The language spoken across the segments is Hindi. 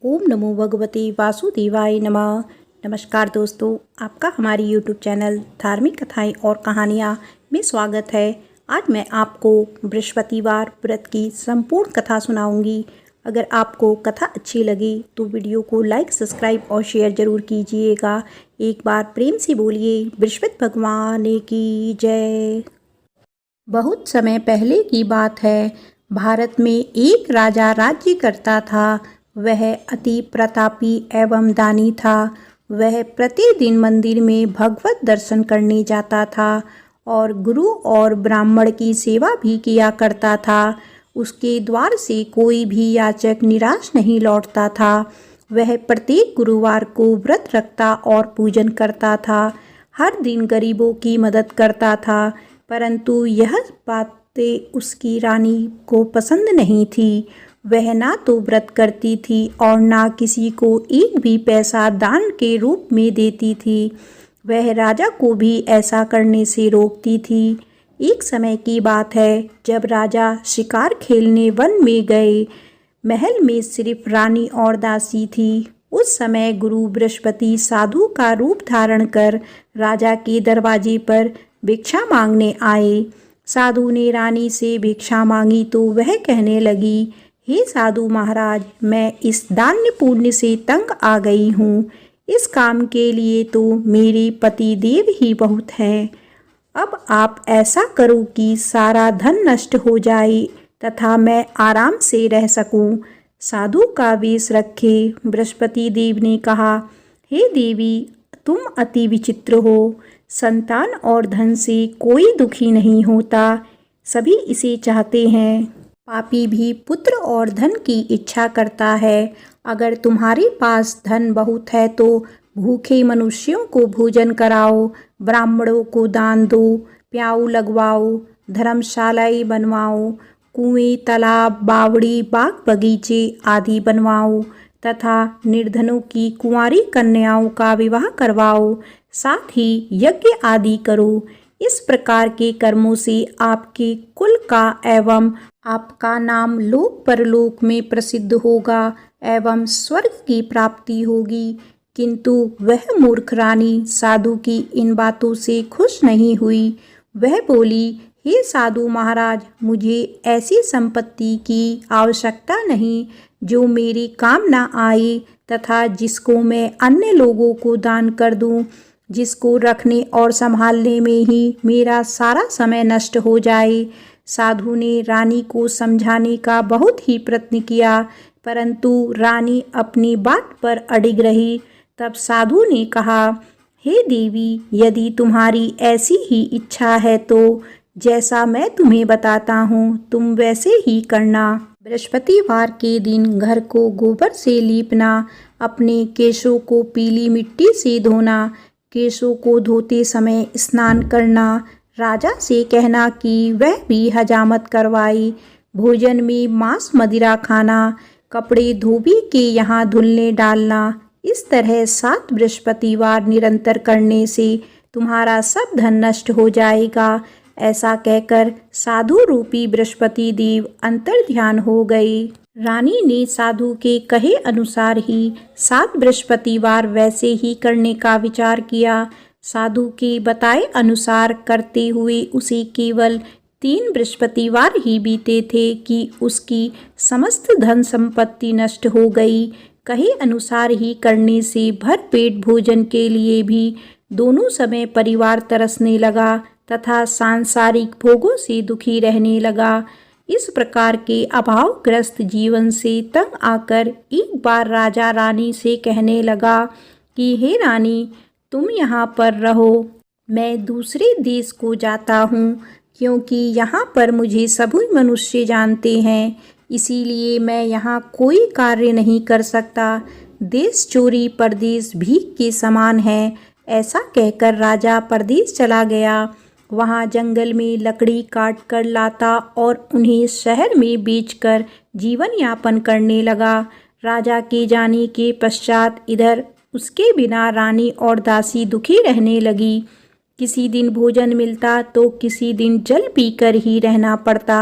ओम नमो भगवते वासुदेवाय नमः। नमस्कार दोस्तों, आपका हमारी यूट्यूब चैनल धार्मिक कथाएं और कहानियां में स्वागत है। आज मैं आपको बृहस्पतिवार व्रत की संपूर्ण कथा सुनाऊंगी। अगर आपको कथा अच्छी लगी तो वीडियो को लाइक, सब्सक्राइब और शेयर ज़रूर कीजिएगा। एक बार प्रेम से बोलिए बृहस्पति भगवान की जय। बहुत समय पहले की बात है। भारत में एक राजा राज्य करता था। वह अति प्रतापी एवं दानी था। वह प्रतिदिन मंदिर में भगवत दर्शन करने जाता था और गुरु और ब्राह्मण की सेवा भी किया करता था। उसके द्वार से कोई भी याचक निराश नहीं लौटता था। वह प्रत्येक गुरुवार को व्रत रखता और पूजन करता था। हर दिन गरीबों की मदद करता था, परंतु यह बातें उसकी रानी को पसंद नहीं थी। वह ना तो व्रत करती थी और ना किसी को एक भी पैसा दान के रूप में देती थी। वह राजा को भी ऐसा करने से रोकती थी। एक समय की बात है, जब राजा शिकार खेलने वन में गए। महल में सिर्फ रानी और दासी थी। उस समय गुरु बृहस्पति साधु का रूप धारण कर राजा के दरवाजे पर भिक्षा मांगने आए। साधु ने रानी से भिक्षा मांगी तो वह कहने लगी, हे साधु महाराज, मैं इस दान्य पुण्य से तंग आ गई हूँ। इस काम के लिए तो मेरे पति देव ही बहुत हैं। अब आप ऐसा करो कि सारा धन नष्ट हो जाए तथा मैं आराम से रह सकूं। साधु का वेश रखे बृहस्पति देव ने कहा, हे देवी, तुम अति विचित्र हो। संतान और धन से कोई दुखी नहीं होता, सभी इसे चाहते हैं। पापी भी पुत्र और धन की इच्छा करता है। अगर तुम्हारे पास धन बहुत है तो भूखे मनुष्यों को भोजन कराओ, ब्राह्मणों को दान दो, प्याऊ लगवाओ, धर्मशालाएं बनवाओ, कुएं, तालाब, बावड़ी, बाग बगीचे आदि बनवाओ तथा निर्धनों की कुंवारी कन्याओं का विवाह करवाओ। साथ ही यज्ञ आदि करो। इस प्रकार के कर्मों से आपके कुल का एवं आपका नाम लोक परलोक में प्रसिद्ध होगा एवं स्वर्ग की प्राप्ति होगी। किंतु वह मूर्ख रानी साधु की इन बातों से खुश नहीं हुई। वह बोली, हे साधु महाराज, मुझे ऐसी संपत्ति की आवश्यकता नहीं जो मेरे काम न आए तथा जिसको मैं अन्य लोगों को दान कर दूं, जिसको रखने और संभालने में ही मेरा सारा समय नष्ट हो जाए। साधु ने रानी को समझाने का बहुत ही प्रयत्न किया, परंतु रानी अपनी बात पर अडिग रही। तब साधु ने कहा, हे देवी, यदि तुम्हारी ऐसी ही इच्छा है तो जैसा मैं तुम्हें बताता हूँ तुम वैसे ही करना। बृहस्पतिवार के दिन घर को गोबर से लीपना, अपने केशों को पीली मिट्टी से धोना, केशों को धोते समय स्नान करना, राजा से कहना कि वह भी हजामत करवाए, भोजन में मांस मदिरा खाना, कपड़े धोबी के यहाँ धुलने डालना। इस तरह 7 बृहस्पतिवार निरंतर करने से तुम्हारा सब धन नष्ट हो जाएगा। ऐसा कहकर साधु रूपी बृहस्पति देव अंतर्ध्यान हो गए। रानी ने साधु के कहे अनुसार ही 7 बृहस्पतिवार वैसे ही करने का विचार किया। साधु के बताए अनुसार करते हुए उसे केवल 3 बृहस्पतिवार ही बीते थे कि उसकी समस्त धन संपत्ति नष्ट हो गई। कहे अनुसार ही करने से भरपेट भोजन के लिए भी दोनों समय परिवार तरसने लगा तथा सांसारिक भोगों से दुखी रहने लगा। इस प्रकार के अभावग्रस्त जीवन से तंग आकर एक बार राजा रानी से कहने लगा कि हे रानी, तुम यहाँ पर रहो, मैं दूसरे देश को जाता हूँ, क्योंकि यहाँ पर मुझे सभी मनुष्य जानते हैं, इसीलिए मैं यहाँ कोई कार्य नहीं कर सकता। देश चोरी परदेश भीख के समान है। ऐसा कहकर राजा परदेश चला गया। वहाँ जंगल में लकड़ी काट कर लाता और उन्हें शहर में बेचकर जीवन यापन करने लगा। राजा के जाने के पश्चात इधर उसके बिना रानी और दासी दुखी रहने लगी। किसी दिन भोजन मिलता तो किसी दिन जल पीकर ही रहना पड़ता।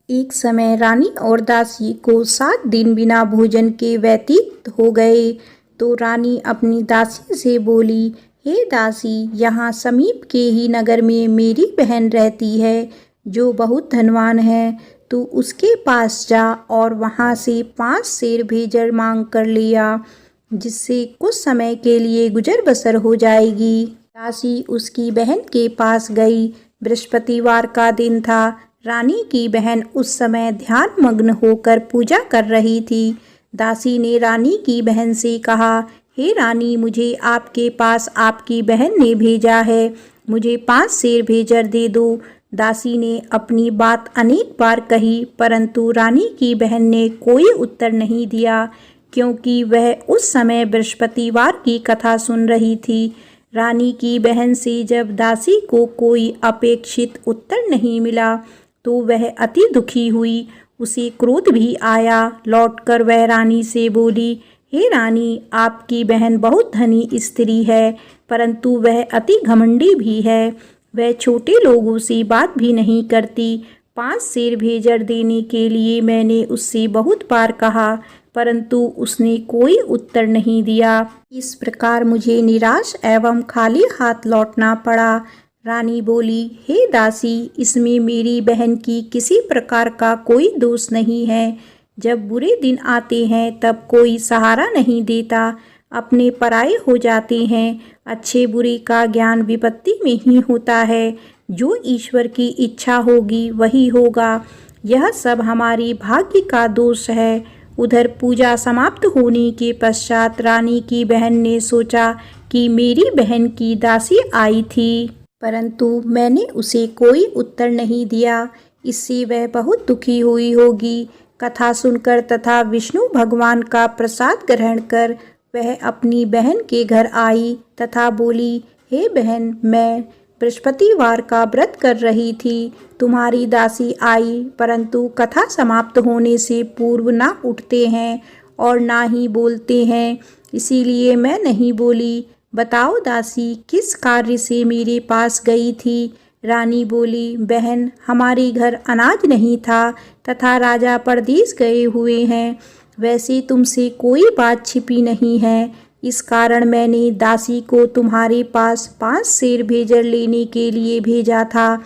एक समय रानी और दासी को 7 दिन बिना भोजन के व्यतीत हो गए तो रानी अपनी दासी से बोली, हे दासी, यहाँ समीप के ही नगर में मेरी बहन रहती है जो बहुत धनवान है। तू उसके पास जा और वहाँ से 5 सेर भेजर मांग कर लिया, जिससे कुछ समय के लिए गुजर बसर हो जाएगी। दासी उसकी बहन के पास गई। बृहस्पतिवार का दिन था। रानी की बहन उस समय ध्यान मग्न होकर पूजा कर रही थी। दासी ने रानी की बहन से कहा, हे रानी, मुझे आपके पास आपकी बहन ने भेजा है, मुझे 5 सेर भेजर दे दो। दासी ने अपनी बात अनेक बार कही, परंतु रानी की बहन ने कोई उत्तर नहीं दिया, क्योंकि वह उस समय बृहस्पतिवार की कथा सुन रही थी। रानी की बहन से जब दासी को कोई अपेक्षित उत्तर नहीं मिला तो वह अति दुखी हुई। उसे क्रोध भी आया। लौटकर वह रानी से बोली, हे रानी, आपकी बहन बहुत धनी स्त्री है, परंतु वह अति घमंडी भी है। वह छोटे लोगों से बात भी नहीं करती। 5 सेर भेजर देने के लिए मैंने उससे बहुत बार कहा, परंतु उसने कोई उत्तर नहीं दिया। इस प्रकार मुझे निराश एवं खाली हाथ लौटना पड़ा। रानी बोली, हे दासी, इसमें मेरी बहन की किसी प्रकार का कोई दोष नहीं है। जब बुरे दिन आते हैं तब कोई सहारा नहीं देता, अपने पराये हो जाते हैं। अच्छे बुरे का ज्ञान विपत्ति में ही होता है। जो ईश्वर की इच्छा होगी वही होगा। यह सब हमारी भाग्य का दोष है। उधर पूजा समाप्त होने के पश्चात रानी की बहन ने सोचा कि मेरी बहन की दासी आई थी, परंतु मैंने उसे कोई उत्तर नहीं दिया। इससे वह बहुत दुखी हुई होगी। कथा सुनकर तथा विष्णु भगवान का प्रसाद ग्रहण कर वह अपनी बहन के घर आई तथा बोली, हे बहन, मैं बृहस्पतिवार का व्रत कर रही थी। तुम्हारी दासी आई, परंतु कथा समाप्त होने से पूर्व ना उठते हैं और ना ही बोलते हैं, इसीलिए मैं नहीं बोली। बताओ दासी, किस कार्य से मेरे पास गई थी? रानी बोली, बहन, हमारे घर अनाज नहीं था तथा राजा परदेश गए हुए हैं। वैसे तुमसे कोई बात छिपी नहीं है, इस कारण मैंने दासी को तुम्हारे पास 5 सेर भेजर लेने के लिए भेजा था।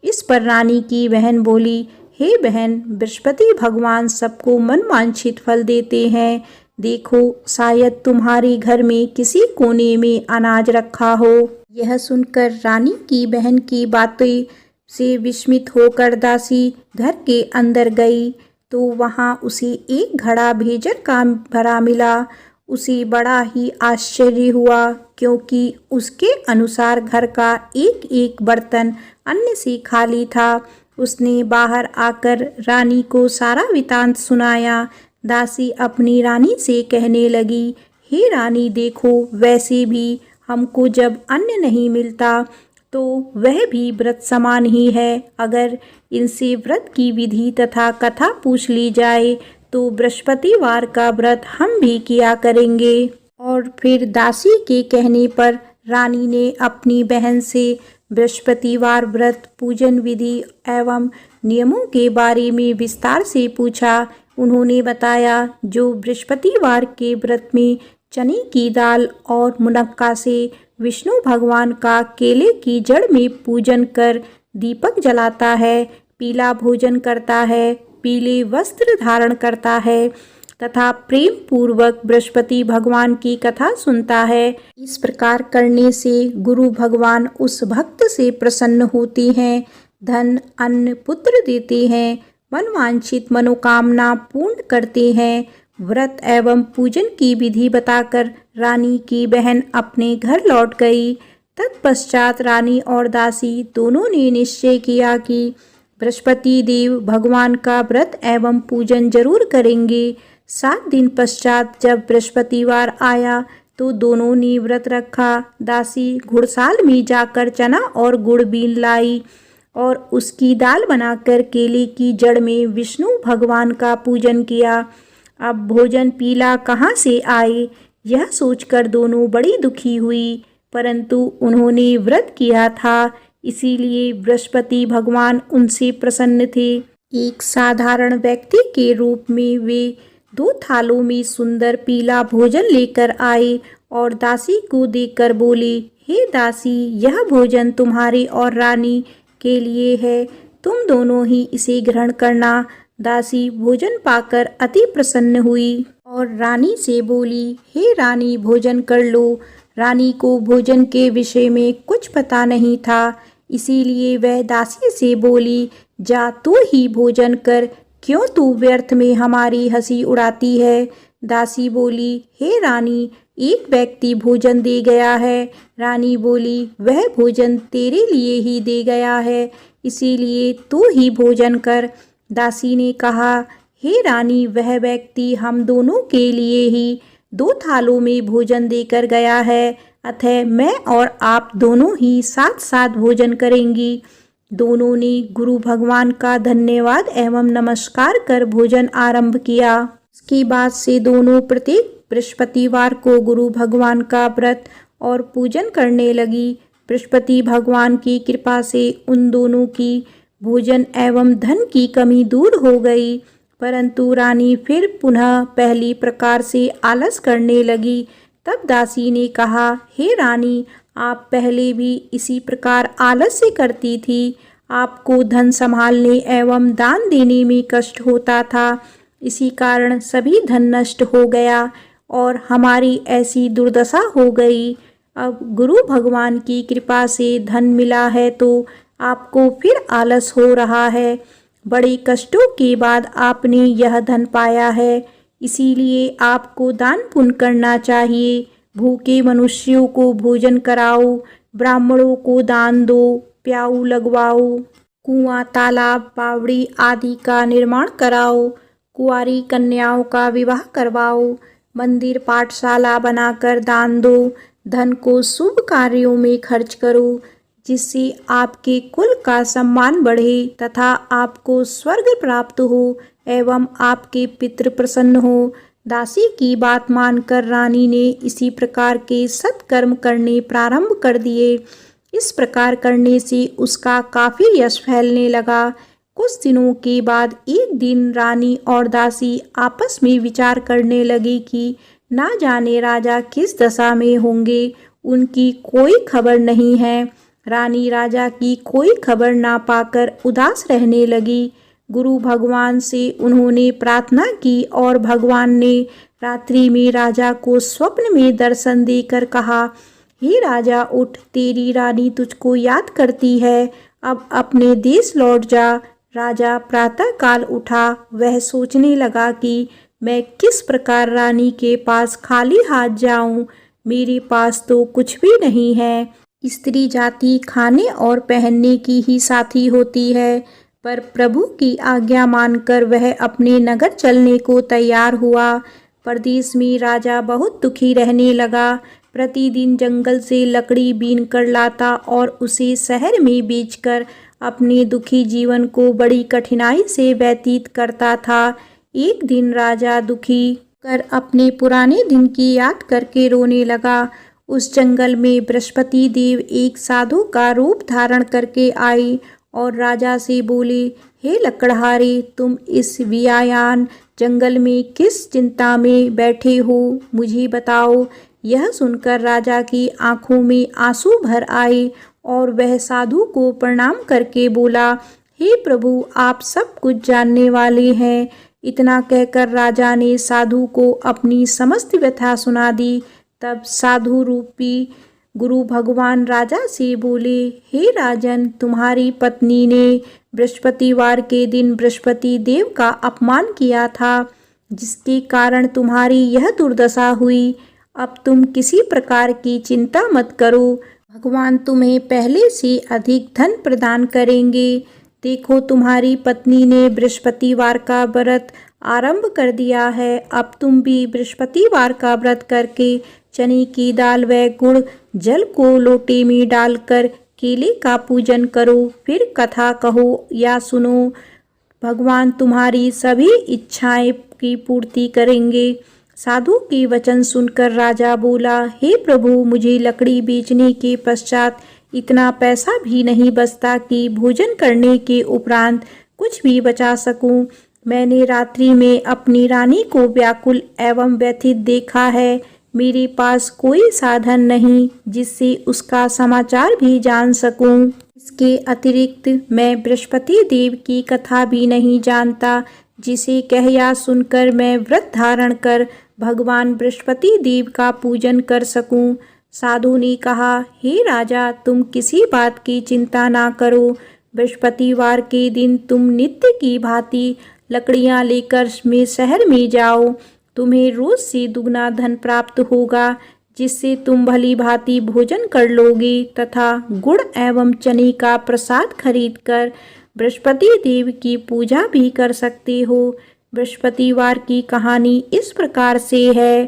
इस पर रानी की बहन बोली, हे बहन, बृहस्पति भगवान सबको मनवांछित फल देते हैं। देखो, शायद तुम्हारे घर में किसी कोने में अनाज रखा हो। यह सुनकर रानी की बहन की बातें से विस्मित होकर दासी घर के अंदर गई तो वहाँ उसे एक घड़ा भेजर का भरा मिला। उसे बड़ा ही आश्चर्य हुआ, क्योंकि उसके अनुसार घर का एक एक बर्तन अन्न से खाली था। उसने बाहर आकर रानी को सारा वृत्तांत सुनाया। दासी अपनी रानी से कहने लगी, हे रानी, देखो, वैसे भी हमको जब अन्न नहीं मिलता तो वह भी व्रत समान ही है। अगर इनसे व्रत की विधि तथा कथा पूछ ली जाए तो बृहस्पतिवार का व्रत हम भी किया करेंगे। और फिर दासी के कहने पर रानी ने अपनी बहन से बृहस्पतिवार व्रत पूजन विधि एवं नियमों के बारे में विस्तार से पूछा। उन्होंने बताया, जो बृहस्पतिवार के व्रत में चने की दाल और मुनक्का से विष्णु भगवान का केले की जड़ में पूजन कर दीपक जलाता है, पीला भोजन करता है, पीले वस्त्र धारण करता है तथा प्रेम पूर्वक बृहस्पति भगवान की कथा सुनता है, इस प्रकार करने से गुरु भगवान उस भक्त से प्रसन्न होते हैं, धन, अन्न, पुत्र देते हैं, मनवांछित मनोकामना पूर्ण करते हैं। व्रत एवं पूजन की विधि बताकर रानी की बहन अपने घर लौट गई। तत्पश्चात रानी और दासी दोनों ने निश्चय किया कि बृहस्पति देव भगवान का व्रत एवं पूजन जरूर करेंगे। 7 दिन पश्चात जब बृहस्पतिवार आया तो दोनों ने व्रत रखा। दासी घुड़साल में जाकर चना और गुड़ बीन लाई और उसकी दाल बनाकर केले की जड़ में विष्णु भगवान का पूजन किया। अब भोजन पीला कहाँ से आए, यह सोचकर दोनों बड़ी दुखी हुई, परंतु उन्होंने व्रत किया था, इसीलिए बृहस्पति भगवान उनसे प्रसन्न थे। एक साधारण व्यक्ति के रूप में वे 2 थालों में सुंदर पीला भोजन लेकर आए और दासी को देकर बोले, हे दासी, यह भोजन तुम्हारे और रानी के लिए है, तुम दोनों ही इसे ग्रहण करना। दासी भोजन पाकर अति प्रसन्न हुई और रानी से बोली, हे रानी, भोजन कर लो। रानी को भोजन के विषय में कुछ पता नहीं था, इसीलिए वह दासी से बोली, जा तू ही भोजन कर, क्यों तू व्यर्थ में हमारी हंसी उड़ाती है। दासी बोली, हे रानी, एक व्यक्ति भोजन दे गया है। रानी बोली, वह भोजन तेरे लिए ही दे गया है, इसीलिए तू ही भोजन कर। दासी ने कहा, हे रानी, वह व्यक्ति हम दोनों के लिए ही 2 थालों में भोजन देकर गया है, अतः मैं और आप दोनों ही साथ साथ भोजन करेंगी। दोनों ने गुरु भगवान का धन्यवाद एवं नमस्कार कर भोजन आरंभ किया। इसके बाद से दोनों प्रत्येक बृहस्पतिवार को गुरु भगवान का व्रत और पूजन करने लगी। बृहस्पति भगवान की कृपा से उन दोनों की भोजन एवं धन की कमी दूर हो गई, परंतु रानी फिर पुनः पहली प्रकार से आलस करने लगी। तब दासी ने कहा, हे रानी, आप पहले भी इसी प्रकार आलस्य करती थी। आपको धन संभालने एवं दान देने में कष्ट होता था, इसी कारण सभी धन नष्ट हो गया और हमारी ऐसी दुर्दशा हो गई। अब गुरु भगवान की कृपा से धन मिला है तो आपको फिर आलस हो रहा है। बड़े कष्टों के बाद आपने यह धन पाया है, इसीलिए आपको दान पुण्य करना चाहिए। भूखे मनुष्यों को भोजन कराओ, ब्राह्मणों को दान दो, प्याऊ लगवाओ, कुआं, तालाब, बावड़ी आदि का निर्माण कराओ, कुंवारी कन्याओं का विवाह करवाओ, मंदिर पाठशाला बनाकर दान दो, धन को शुभ कार्यों में खर्च करो, जिससे आपके कुल का सम्मान बढ़े तथा आपको स्वर्ग प्राप्त हो एवं आपके पितृ प्रसन्न हो। दासी की बात मानकर रानी ने इसी प्रकार के सत्कर्म करने प्रारंभ कर दिए। इस प्रकार करने से उसका काफी यश फैलने लगा। कुछ दिनों के बाद एक दिन रानी और दासी आपस में विचार करने लगी कि ना जाने राजा किस दशा में होंगे, उनकी कोई खबर नहीं है। रानी राजा की कोई खबर ना पाकर उदास रहने लगी। गुरु भगवान से उन्होंने प्रार्थना की और भगवान ने रात्रि में राजा को स्वप्न में दर्शन देकर कहा, हे राजा, उठ, तेरी रानी तुझको याद करती है, अब अपने देश लौट जा। राजा प्रातःकाल उठा। वह सोचने लगा कि मैं किस प्रकार रानी के पास खाली हाथ जाऊं, मेरे पास तो कुछ भी नहीं है। स्त्री जाति खाने और पहनने की ही साथी होती है, पर प्रभु की आज्ञा मानकर वह अपने नगर चलने को तैयार हुआ। परदेश में राजा बहुत दुखी रहने लगा। प्रतिदिन जंगल से लकड़ी बीन कर लाता और उसे शहर में बेचकर अपने दुखी जीवन को बड़ी कठिनाई से व्यतीत करता था। एक दिन राजा दुखी कर अपने पुराने दिन की याद करके रोने लगा। उस जंगल में बृहस्पति देव एक साधु का रूप धारण करके आए और राजा से बोले, हे लकड़हारे, तुम इस वियायान जंगल में किस चिंता में बैठे हो, मुझे बताओ। यह सुनकर राजा की आंखों में आंसू भर आए और वह साधु को प्रणाम करके बोला, हे प्रभु, आप सब कुछ जानने वाले हैं। इतना कहकर राजा ने साधु को अपनी समस्त व्यथा सुना दी। तब साधु रूपी गुरु भगवान राजा से बोले, हे राजन, तुम्हारी पत्नी ने बृहस्पतिवार के दिन बृहस्पति देव का अपमान किया था, जिसके कारण तुम्हारी यह दुर्दशा हुई। अब तुम किसी प्रकार की चिंता मत करो, भगवान तुम्हें पहले से अधिक धन प्रदान करेंगे। देखो, तुम्हारी पत्नी ने बृहस्पतिवार का व्रत आरंभ कर दिया है। अब तुम भी बृहस्पतिवार का व्रत करके चने की दाल व गुड़ जल को लोटे में डालकर केले का पूजन करो, फिर कथा कहो या सुनो। भगवान तुम्हारी सभी इच्छाएं की पूर्ति करेंगे। साधु के वचन सुनकर राजा बोला, हे प्रभु, मुझे लकड़ी बेचने के पश्चात इतना पैसा भी नहीं बचता कि भोजन करने के उपरांत कुछ भी बचा सकूं। मैंने रात्रि में अपनी रानी को व्याकुल एवं व्यथित देखा है। मेरे पास कोई साधन नहीं जिससे उसका समाचार भी जान सकूं। इसके अतिरिक्त मैं बृहस्पति देव की कथा भी नहीं जानता, जिसे कह या सुनकर मैं व्रत धारण कर भगवान बृहस्पति देव का पूजन कर सकूं। साधु ने कहा, हे राजा, तुम किसी बात की चिंता ना करो। बृहस्पतिवार के दिन तुम नित्य की भांति लकड़ियां लेकर शहर में जाओ। तुम्हें रोज से दुगना धन प्राप्त होगा, जिससे तुम भली भांति भोजन कर लोगे तथा गुड़ एवं चने का प्रसाद खरीदकर बृहस्पति देव की पूजा भी कर सकते हो। बृहस्पतिवार की कहानी इस प्रकार से है।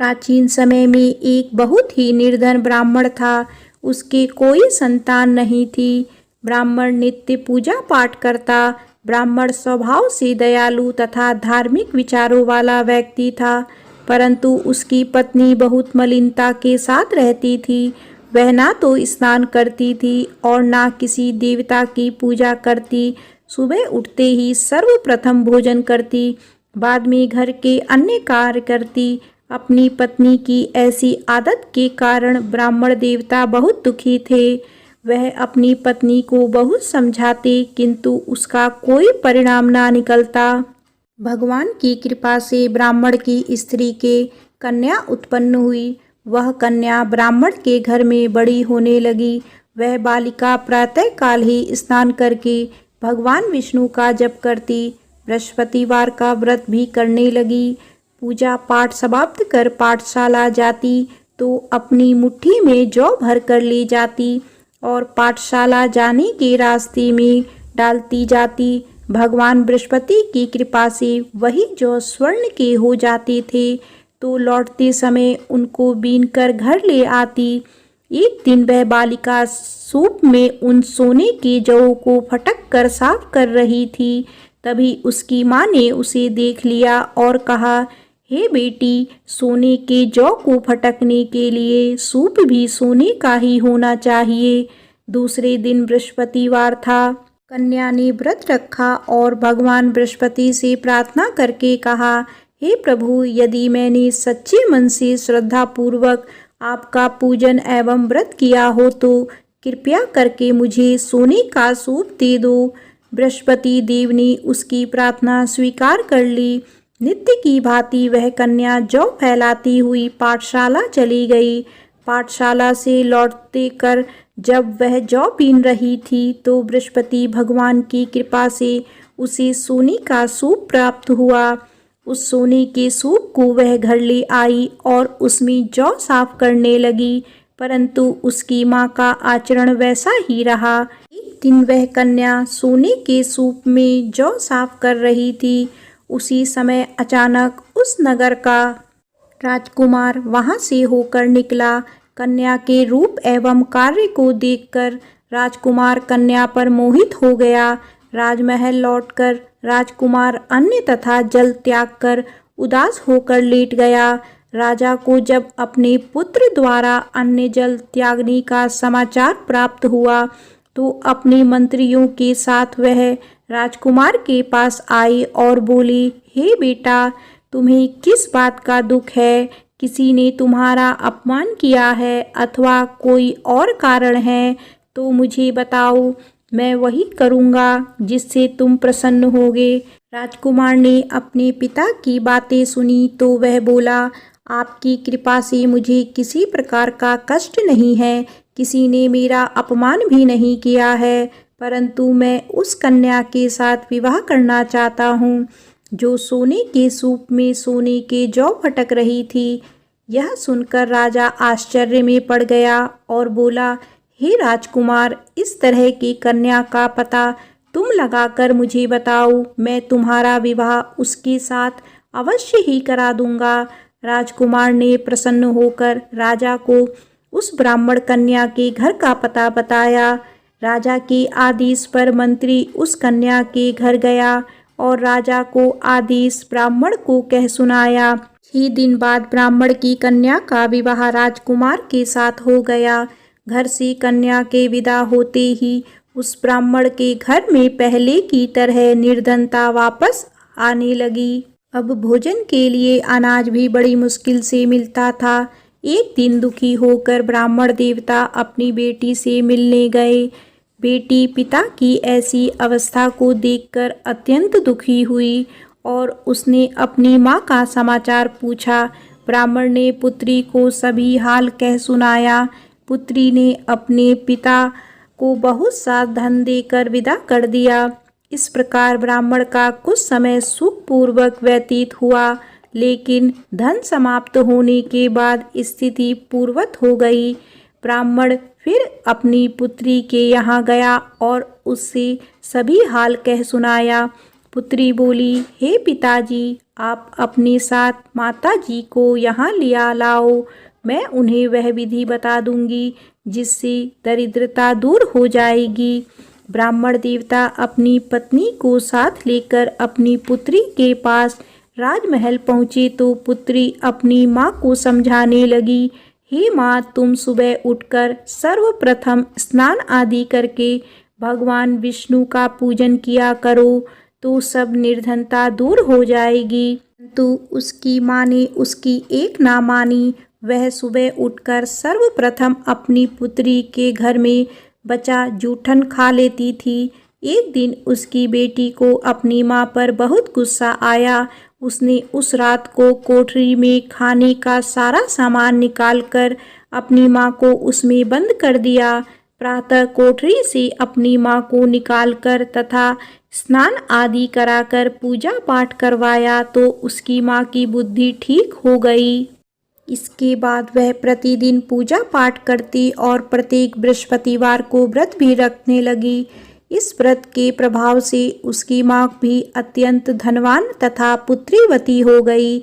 प्राचीन समय में एक बहुत ही निर्धन ब्राह्मण था। उसके कोई संतान नहीं थी। ब्राह्मण नित्य पूजा पाठ करता। ब्राह्मण स्वभाव से दयालु तथा धार्मिक विचारों वाला व्यक्ति था, परंतु उसकी पत्नी बहुत मलिनता के साथ रहती थी। वह ना तो स्नान करती थी और ना किसी देवता की पूजा करती। सुबह उठते ही सर्वप्रथम भोजन करती, बाद में घर के अन्य कार्य करती। अपनी पत्नी की ऐसी आदत के कारण ब्राह्मण देवता बहुत दुखी थे। वह अपनी पत्नी को बहुत समझाते, किंतु उसका कोई परिणाम ना निकलता। भगवान की कृपा से ब्राह्मण की स्त्री के कन्या उत्पन्न हुई। वह कन्या ब्राह्मण के घर में बड़ी होने लगी। वह बालिका प्रातःकाल ही स्नान करके भगवान विष्णु का जप करती, बृहस्पतिवार का व्रत भी करने लगी। पूजा पाठ समाप्त कर पाठशाला जाती तो अपनी मुट्ठी में जौ भर कर ले जाती और पाठशाला जाने के रास्ते में डालती जाती। भगवान बृहस्पति की कृपा से वही जौ स्वर्ण के हो जाते थे, तो लौटते समय उनको बीनकर घर ले आती। एक दिन वह बालिका सूप में उन सोने के जौ को फटक कर साफ कर रही थी। तभी उसकी माँ ने उसे देख लिया और कहा, हे बेटी, सोने के जौ को फटकने के लिए सूप भी सोने का ही होना चाहिए। दूसरे दिन बृहस्पतिवार था। कन्या ने व्रत रखा और भगवान बृहस्पति से प्रार्थना करके कहा, हे प्रभु, यदि मैंने सच्चे मन से श्रद्धा पूर्वक आपका पूजन एवं व्रत किया हो तो कृपया करके मुझे सोने का सूप दे दो। बृहस्पति देव ने उसकी प्रार्थना स्वीकार कर ली। नित्य की भांति वह कन्या जौ फैलाती हुई पाठशाला चली गई। पाठशाला से लौटते कर जब वह जौ बीन रही थी तो बृहस्पति भगवान की कृपा से उसे सोने का सूप प्राप्त हुआ। उस सोने के सूप को वह घर ले आई और उसमें जौ साफ करने लगी, परंतु उसकी माँ का आचरण वैसा ही रहा। एक दिन वह कन्या सोने के सूप में जौ साफ कर रही थी। उसी समय अचानक उस नगर का राजकुमार वहां से होकर निकला। कन्या के रूप एवं कार्य को देखकर राजकुमार कन्या पर मोहित हो गया। राजमहल लौटकर राजकुमार अन्न तथा जल त्याग कर उदास होकर लेट गया। राजा को जब अपने पुत्र द्वारा अन्न जल त्यागने का समाचार प्राप्त हुआ तो अपने मंत्रियों के साथ वह राजकुमार के पास आए और बोले, हे बेटा, तुम्हें किस बात का दुख है? किसी ने तुम्हारा अपमान किया है अथवा कोई और कारण है तो मुझे बताओ, मैं वही करूँगा जिससे तुम प्रसन्न होगे। राजकुमार ने अपने पिता की बातें सुनी तो वह बोला, आपकी कृपा से मुझे किसी प्रकार का कष्ट नहीं है। किसी ने मेरा अपमान भी नहीं किया है, परंतु मैं उस कन्या के साथ विवाह करना चाहता हूँ जो सोने के सूप में सोने के जौ फटक रही थी। यह सुनकर राजा आश्चर्य में पड़ गया और बोला, हे राजकुमार, इस तरह की कन्या का पता तुम लगाकर मुझे बताओ, मैं तुम्हारा विवाह उसके साथ अवश्य ही करा दूंगा। राजकुमार ने प्रसन्न होकर राजा को उस ब्राह्मण कन्या के घर का पता बताया। राजा के आदेश पर मंत्री उस कन्या के घर गया और राजा को आदेश ब्राह्मण को कह सुनाया। 6 दिन बाद ब्राह्मण की कन्या का विवाह राजकुमार के साथ हो गया। घर से कन्या के विदा होते ही उस ब्राह्मण के घर में पहले की तरह निर्धनता वापस आने लगी। अब भोजन के लिए अनाज भी बड़ी मुश्किल से मिलता था। एक दिन दुखी होकर ब्राह्मण देवता अपनी बेटी से मिलने गए। बेटी पिता की ऐसी अवस्था को देखकर अत्यंत दुखी हुई और उसने अपनी माँ का समाचार पूछा। ब्राह्मण ने पुत्री को सभी हाल कह सुनाया। पुत्री ने अपने पिता को बहुत सा धन देकर विदा कर दिया। इस प्रकार ब्राह्मण का कुछ समय सुखपूर्वक व्यतीत हुआ, लेकिन धन समाप्त होने के बाद स्थिति पूर्ववत हो गई। ब्राह्मण फिर अपनी पुत्री के यहाँ गया और उससे सभी हाल कह सुनाया। पुत्री बोली, हे पिताजी, आप अपने साथ माताजी को यहाँ लिया लाओ। मैं उन्हें वह विधि बता दूंगी जिससे दरिद्रता दूर हो जाएगी। ब्राह्मण देवता अपनी पत्नी को साथ लेकर अपनी पुत्री के पास राजमहल पहुँचे तो पुत्री अपनी माँ को समझाने लगी, हे माँ, तुम सुबह उठकर सर्वप्रथम स्नान आदि करके भगवान विष्णु का पूजन किया करो तो सब निर्धनता दूर हो जाएगी। तो उसकी माँ ने उसकी एक ना मानी। वह सुबह उठकर सर्वप्रथम अपनी पुत्री के घर में बचा जूठन खा लेती थी। एक दिन उसकी बेटी को अपनी माँ पर बहुत गुस्सा आया। उसने उस रात को कोठरी में खाने का सारा सामान निकालकर अपनी माँ को उसमें बंद कर दिया। प्रातः कोठरी से अपनी माँ को निकालकर तथा स्नान आदि कराकर पूजा पाठ करवाया तो उसकी माँ की बुद्धि ठीक हो गई। इसके बाद वह प्रतिदिन पूजा पाठ करती और प्रत्येक बृहस्पतिवार को व्रत भी रखने लगी। इस व्रत के प्रभाव से उसकी माँ भी अत्यंत धनवान तथा पुत्रीवती हो गई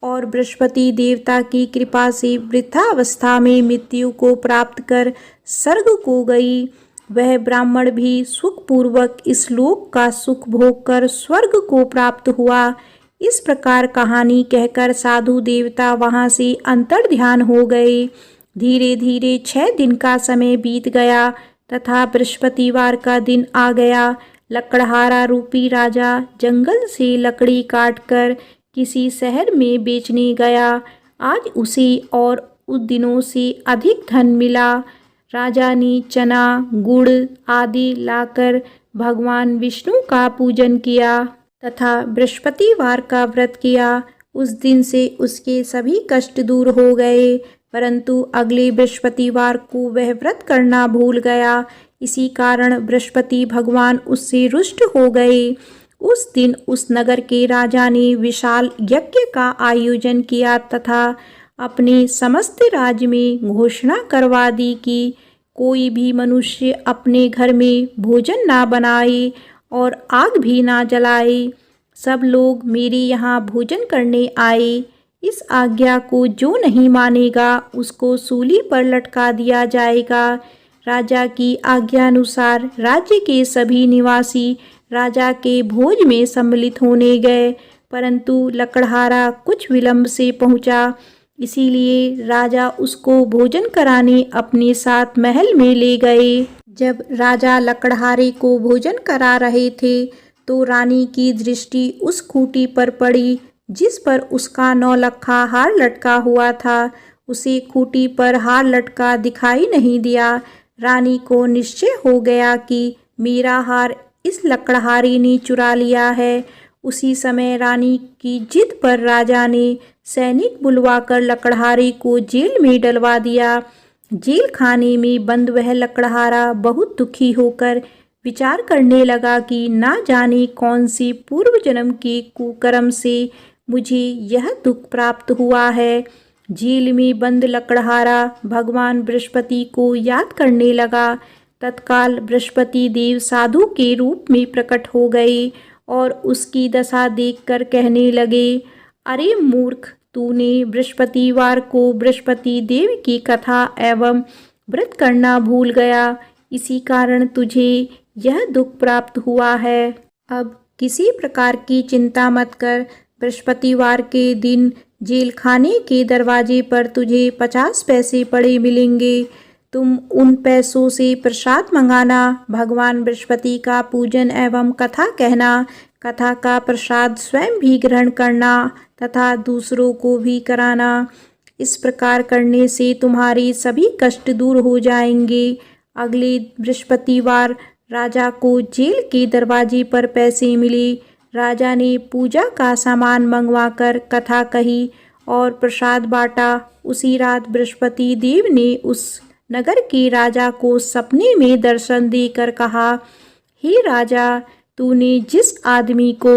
और बृहस्पति देवता की कृपा से वृद्धावस्था में मृत्यु को प्राप्त कर स्वर्ग को गई। वह ब्राह्मण भी सुखपूर्वक इस लोक का सुख भोग कर स्वर्ग को प्राप्त हुआ। इस प्रकार कहानी कहकर साधु देवता वहाँ से अंतर्ध्यान हो गए। धीरे धीरे 6 दिन का समय बीत गया तथा बृहस्पतिवार का दिन आ गया। लकड़हारा रूपी राजा जंगल से लकड़ी काटकर किसी शहर में बेचने गया। आज उसे और उस दिनों से अधिक धन मिला। राजा ने चना, गुड़ आदि लाकर भगवान विष्णु का पूजन किया तथा बृहस्पतिवार का व्रत किया। उस दिन से उसके सभी कष्ट दूर हो गए, परंतु अगले बृहस्पतिवार को वह व्रत करना भूल गया। इसी कारण बृहस्पति भगवान उससे रुष्ट हो गए। उस दिन उस नगर के राजा ने विशाल यज्ञ का आयोजन किया तथा अपने समस्त राज्य में घोषणा करवा दी कि कोई भी मनुष्य अपने घर में भोजन ना बनाए और आग भी ना जलाए। सब लोग मेरे यहाँ भोजन करने आए। इस आज्ञा को जो नहीं मानेगा उसको सूली पर लटका दिया जाएगा। राजा की आज्ञानुसार राज्य के सभी निवासी राजा के भोज में सम्मिलित होने गए, परंतु लकड़हारा कुछ विलंब से पहुंचा। इसीलिए राजा उसको भोजन कराने अपने साथ महल में ले गए। जब राजा लकड़हारे को भोजन करा रहे थे तो रानी की दृष्टि उस खूंटी पर पड़ी जिस पर उसका 9 लक्खा हार लटका हुआ था। उसे खूंटी पर हार लटका दिखाई नहीं दिया। रानी को निश्चय हो गया कि मेरा हार इस लकड़हारे ने चुरा लिया है। उसी समय रानी की जिद पर राजा ने सैनिक बुलवाकर लकड़हारे को जेल में डलवा दिया। जेल खाने में बंद वह लकड़हारा बहुत दुखी होकर विचार करने लगा कि ना जाने कौन सी पूर्व जन्म के कुकर्म से मुझे यह दुख प्राप्त हुआ है। जेल में बंद लकड़हारा भगवान बृहस्पति को याद करने लगा। तत्काल बृहस्पति देव साधु के रूप में प्रकट हो गए और उसकी दशा देखकर कहने लगे, अरे मूर्ख, तूने बृहस्पतिवार को बृहस्पति देव की कथा एवं व्रत करना भूल गया, इसी कारण तुझे यह दुख प्राप्त हुआ है। अब किसी प्रकार की चिंता मत कर। बृहस्पतिवार के दिन जेल खाने के दरवाजे पर तुझे 50 पैसे पड़े मिलेंगे। तुम उन पैसों से प्रसाद मंगाना, भगवान बृहस्पति का पूजन एवं कथा कहना, कथा का प्रसाद स्वयं भी ग्रहण करना तथा दूसरों को भी कराना। इस प्रकार करने से तुम्हारे सभी कष्ट दूर हो जाएंगे। अगले बृहस्पतिवार राजा को जेल के दरवाजे पर पैसे मिले। राजा ने पूजा का सामान मंगवाकर कथा कही और प्रसाद बांटा। उसी रात बृहस्पति देव ने उस नगर के राजा को सपने में दर्शन देकर कहा, हे राजा, तूने जिस आदमी को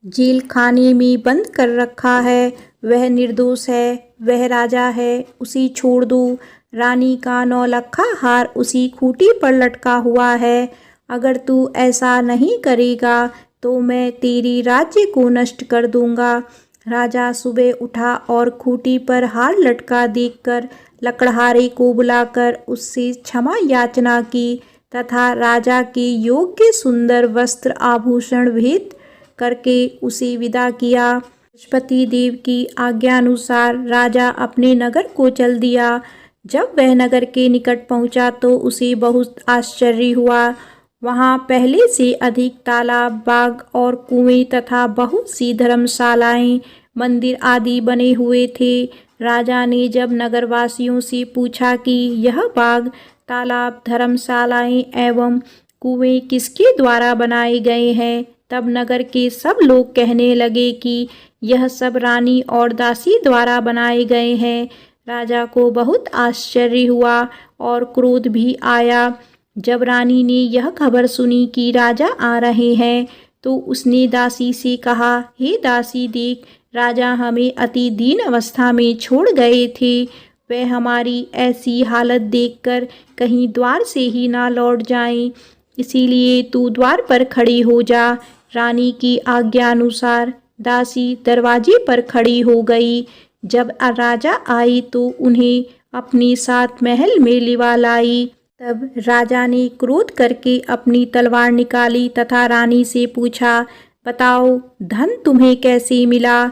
जेल खाने में बंद कर रखा है वह निर्दोष है, वह राजा है, उसे छोड़ दो। रानी का नौलखा हार उसी खूंटी पर लटका हुआ है। अगर तू ऐसा नहीं करेगा तो मैं तेरी राज्य को नष्ट कर दूंगा। राजा सुबह उठा और खूंटी पर हार लटका देखकर लकड़हारे को बुलाकर उससे क्षमा याचना की तथा राजा के योग्य सुंदर वस्त्र आभूषण भेंट करके उसे विदा किया। बृहस्पति देव की आज्ञानुसार राजा अपने नगर को चल दिया। जब वह नगर के निकट पहुंचा तो उसे बहुत आश्चर्य हुआ। वहां पहले से अधिक तालाब, बाग और कुएं तथा बहुत सी धर्मशालाएं, मंदिर आदि बने हुए थे। राजा ने जब नगरवासियों से पूछा कि यह बाग, तालाब, धर्मशालाएं एवं कुएं किसके द्वारा बनाए गए हैं, तब नगर के सब लोग कहने लगे कि यह सब रानी और दासी द्वारा बनाए गए हैं। राजा को बहुत आश्चर्य हुआ और क्रोध भी आया। जब रानी ने यह खबर सुनी कि राजा आ रहे हैं तो उसने दासी से कहा, हे दासी, देख, राजा हमें अति दीन अवस्था में छोड़ गए थे। वह हमारी ऐसी हालत देखकर कहीं द्वार से ही ना लौट जाएं, इसीलिए तू द्वार पर खड़ी हो जा। रानी की आज्ञानुसार दासी दरवाजे पर खड़ी हो गई। जब राजा आई तो उन्हें अपने साथ महल में लिवा लाई। तब राजा ने क्रोध करके अपनी तलवार निकाली तथा रानी से पूछा, बताओ, धन तुम्हें कैसे मिला,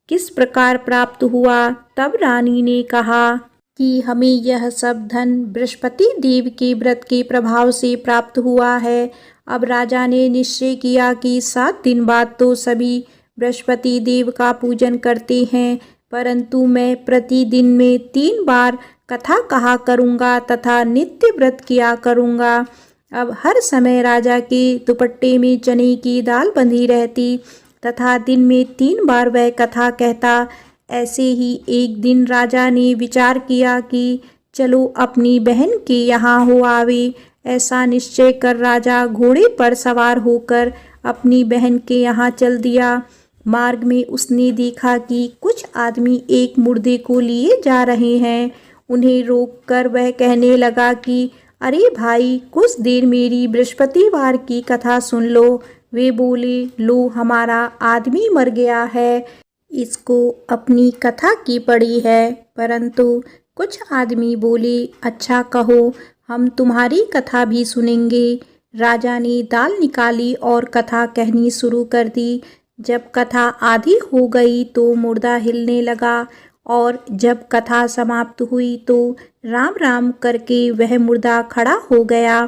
किस प्रकार प्राप्त हुआ? तब रानी ने कहा कि हमें यह सब धन बृहस्पति देव के व्रत के प्रभाव से प्राप्त हुआ है। अब राजा ने निश्चय किया कि 7 दिन बाद तो सभी बृहस्पति देव का पूजन करते हैं, परंतु मैं प्रतिदिन में 3 बार कथा कहा करूँगा तथा नित्य व्रत किया करूँगा। अब हर समय राजा के दुपट्टे में चने की दाल बंधी रहती तथा दिन में 3 बार वह कथा कहता। ऐसे ही एक दिन राजा ने विचार किया कि चलो अपनी बहन के यहाँ हो आवे। ऐसा निश्चय कर राजा घोड़े पर सवार होकर अपनी बहन के यहाँ चल दिया। मार्ग में उसने देखा कि कुछ आदमी एक मुर्दे को लिए जा रहे हैं। उन्हें रोककर वह कहने लगा कि अरे भाई, कुछ देर मेरी बृहस्पतिवार की कथा सुन लो। वे बोले, लो, हमारा आदमी मर गया है, इसको अपनी कथा की पड़ी है। परंतु कुछ आदमी बोले, अच्छा कहो, हम तुम्हारी कथा भी सुनेंगे। राजा ने दाल निकाली और कथा कहनी शुरू कर दी। जब कथा आधी हो गई तो मुर्दा हिलने लगा और जब कथा समाप्त हुई तो राम राम करके वह मुर्दा खड़ा हो गया।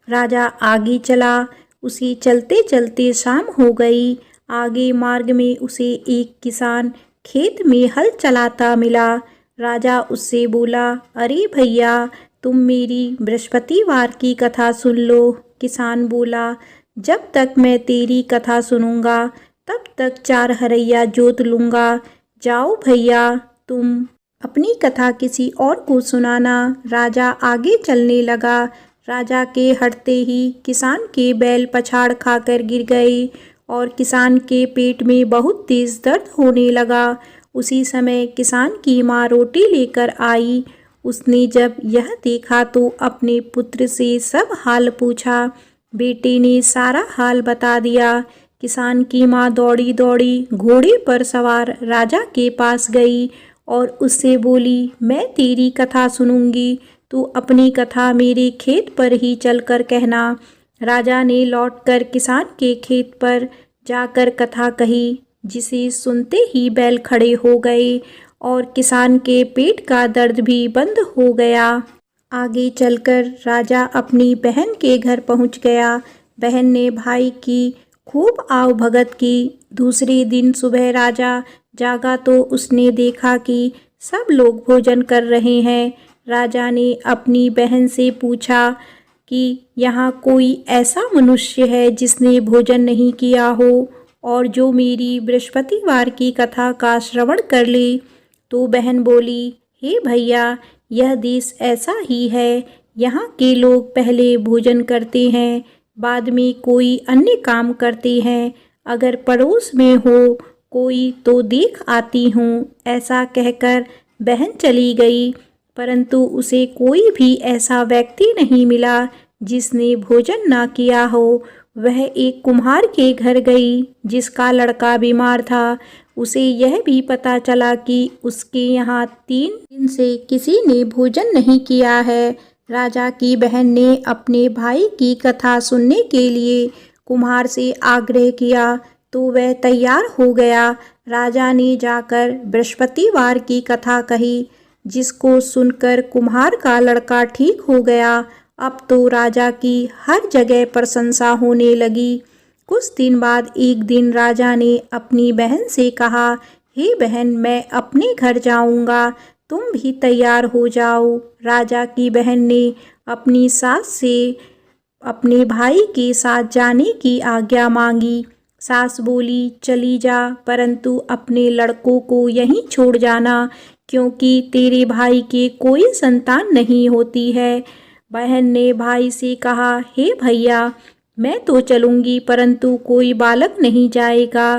राजा आगे चला। उसे चलते चलते शाम हो गई। आगे मार्ग में उसे एक किसान खेत में हल चलाता मिला। राजा उससे बोला, अरे भैया, तुम मेरी बृहस्पतिवार की कथा सुन लो। किसान बोला, जब तक मैं तेरी कथा सुनूंगा तब तक 4 हरैया जोत लूँगा। जाओ भैया, तुम अपनी कथा किसी और को सुनाना। राजा आगे चलने लगा। राजा के हटते ही किसान के बैल पछाड़ खाकर गिर गए और किसान के पेट में बहुत तेज दर्द होने लगा। उसी समय किसान की माँ रोटी लेकर आई। उसने जब यह देखा तो अपने पुत्र से सब हाल पूछा। बेटे ने सारा हाल बता दिया। किसान की माँ दौड़ी दौड़ी घोड़े पर सवार राजा के पास गई और उससे बोली, मैं तेरी कथा सुनूंगी, तू अपनी कथा मेरे खेत पर ही चलकर कहना। राजा ने लौटकर किसान के खेत पर जाकर कथा कही, जिसे सुनते ही बैल खड़े हो गए और किसान के पेट का दर्द भी बंद हो गया। आगे चलकर राजा अपनी बहन के घर पहुंच गया। बहन ने भाई की खूब आवभगत की। दूसरे दिन सुबह राजा जागा तो उसने देखा कि सब लोग भोजन कर रहे हैं। राजा ने अपनी बहन से पूछा कि यहाँ कोई ऐसा मनुष्य है जिसने भोजन नहीं किया हो और जो मेरी बृहस्पतिवार की कथा का श्रवण कर ले। तो बहन बोली, हे भैया, यह देश ऐसा ही है। यहाँ के लोग पहले भोजन करते हैं, बाद में कोई अन्य काम करते हैं। अगर पड़ोस में हो कोई तो देख आती हूँ। ऐसा कहकर बहन चली गई, परंतु उसे कोई भी ऐसा व्यक्ति नहीं मिला जिसने भोजन ना किया हो। वह एक कुम्हार के घर गई जिसका लड़का बीमार था। उसे यह भी पता चला कि उसके यहाँ 3 दिन से किसी ने भोजन नहीं किया है। राजा की बहन ने अपने भाई की कथा सुनने के लिए कुम्हार से आग्रह किया तो वह तैयार हो गया। राजा ने जाकर बृहस्पतिवार की कथा कही, जिसको सुनकर कुम्हार का लड़का ठीक हो गया। अब तो राजा की हर जगह प्रशंसा होने लगी। कुछ दिन बाद एक दिन राजा ने अपनी बहन से कहा, हे बहन, मैं अपने घर जाऊंगा, तुम भी तैयार हो जाओ। राजा की बहन ने अपनी सास से अपने भाई के साथ जाने की आज्ञा मांगी। सास बोली, चली जा, परंतु अपने लड़कों को यहीं छोड़ जाना, क्योंकि तेरे भाई के कोई संतान नहीं होती है। बहन ने भाई से कहा, हे भैया, मैं तो चलूंगी, परंतु कोई बालक नहीं जाएगा।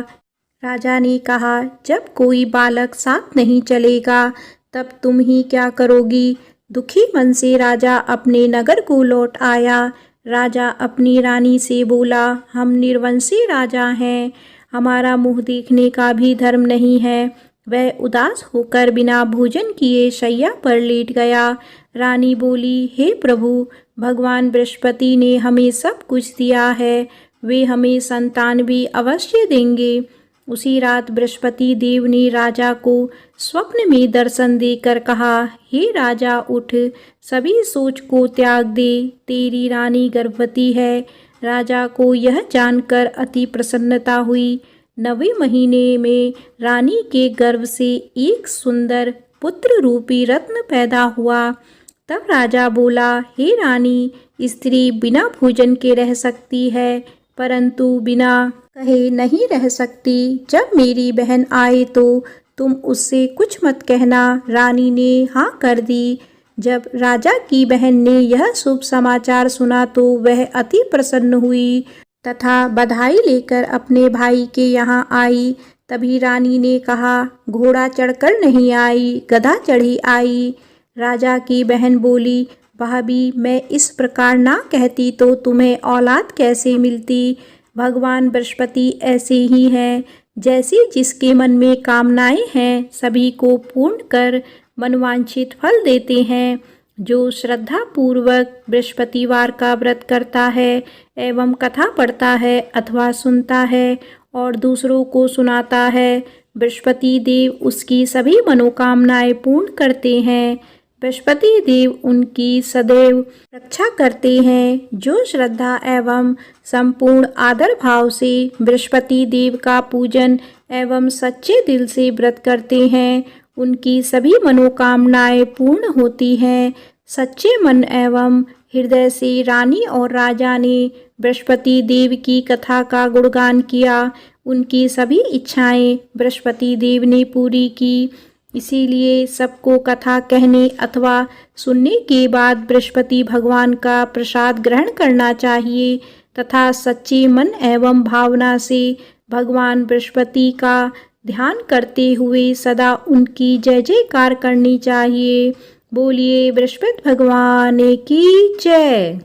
राजा ने कहा, जब कोई बालक साथ नहीं चलेगा तब तुम ही क्या करोगी। दुखी मन से राजा अपने नगर को लौट आया। राजा अपनी रानी से बोला, हम निर्वंशी राजा हैं, हमारा मुँह देखने का भी धर्म नहीं है। वह उदास होकर बिना भोजन किए शैया पर लेट गया। रानी बोली, हे प्रभु, भगवान बृहस्पति ने हमें सब कुछ दिया है, वे हमें संतान भी अवश्य देंगे। उसी रात बृहस्पति देव ने राजा को स्वप्न में दर्शन देकर कहा, हे राजा, उठ, सभी सोच को त्याग दे, तेरी रानी गर्भवती है। राजा को यह जानकर अति प्रसन्नता हुई। 9वें महीने में रानी के गर्भ से एक सुंदर पुत्र रूपी रत्न पैदा हुआ। तब राजा बोला, हे रानी, स्त्री बिना भोजन के रह सकती है, परंतु बिना कहे नहीं रह सकती। जब मेरी बहन आए तो तुम उससे कुछ मत कहना। रानी ने हाँ कर दी। जब राजा की बहन ने यह शुभ समाचार सुना तो वह अति प्रसन्न हुई तथा बधाई लेकर अपने भाई के यहाँ आई। तभी रानी ने कहा, घोड़ा चढ़कर नहीं आई, गधा चढ़ी आई। राजा की बहन बोली, भाभी, मैं इस प्रकार ना कहती तो तुम्हें औलाद कैसे मिलती। भगवान बृहस्पति ऐसे ही हैं, जैसी जिसके मन में कामनाएं हैं सभी को पूर्ण कर मनवांछित फल देते हैं। जो श्रद्धा पूर्वक बृहस्पतिवार का व्रत करता है एवं कथा पढ़ता है अथवा सुनता है और दूसरों को सुनाता है, बृहस्पति देव उसकी सभी मनोकामनाएं पूर्ण करते हैं। बृहस्पति देव उनकी सदैव रक्षा करते हैं। जो श्रद्धा एवं संपूर्ण आदर भाव से बृहस्पति देव का पूजन एवं सच्चे दिल से व्रत करते हैं, उनकी सभी मनोकामनाएं पूर्ण होती हैं। सच्चे मन एवं हृदय से रानी और राजा ने बृहस्पति देव की कथा का गुणगान किया। उनकी सभी इच्छाएं बृहस्पति देव ने पूरी की। इसीलिए सबको कथा कहने अथवा सुनने के बाद बृहस्पति भगवान का प्रसाद ग्रहण करना चाहिए तथा सच्चे मन एवं भावना से भगवान बृहस्पति का ध्यान करते हुए सदा उनकी जय जयकार करनी चाहिए। बोलिए बृहस्पति भगवान की जय।